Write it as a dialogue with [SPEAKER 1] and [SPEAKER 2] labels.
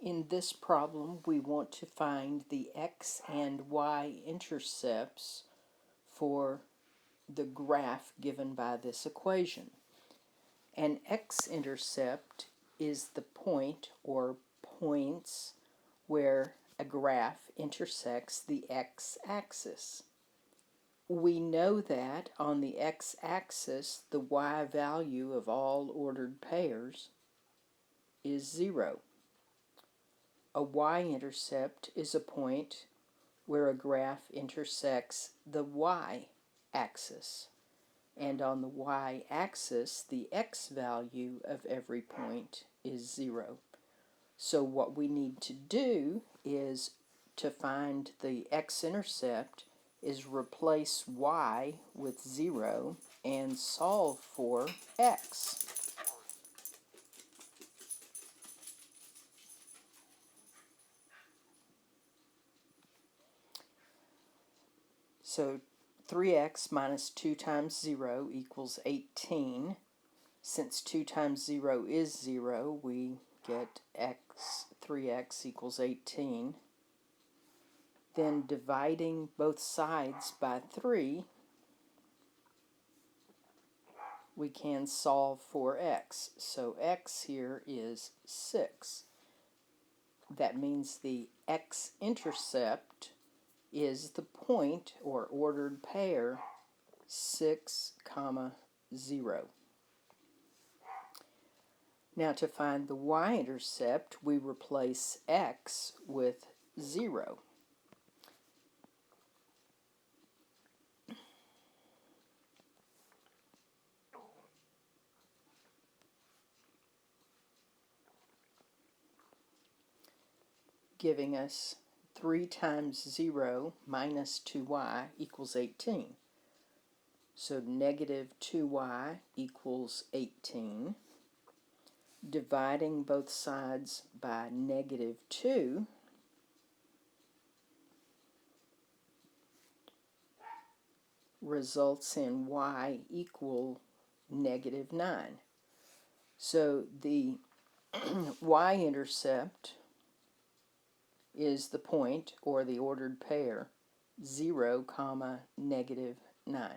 [SPEAKER 1] In this problem, we want to find the x and y intercepts for the graph given by this equation. An x-intercept is the point or points where a graph intersects the x-axis. We know that on the x-axis, the y value of all ordered pairs is 0. A y-intercept is a point where a graph intersects the y-axis. And on the y-axis, the x value of every point is 0. So what we need to do is to find the x-intercept is replace y with 0 and solve for x. So 3x minus 2 times 0 equals 18. Since 2 times 0 is 0, we get 3x equals 18. Then dividing both sides by 3, we can solve for x. So x here is 6. That means the x-intercept is the point or ordered pair 6, 0. Now to find the y-intercept, we replace x with 0. Giving us 3 times 0 minus 2y equals 18. So negative 2y equals 18. Dividing both sides by negative 2, results in y equal negative 9. So the y-intercept is the point or the ordered pair 0, negative 9.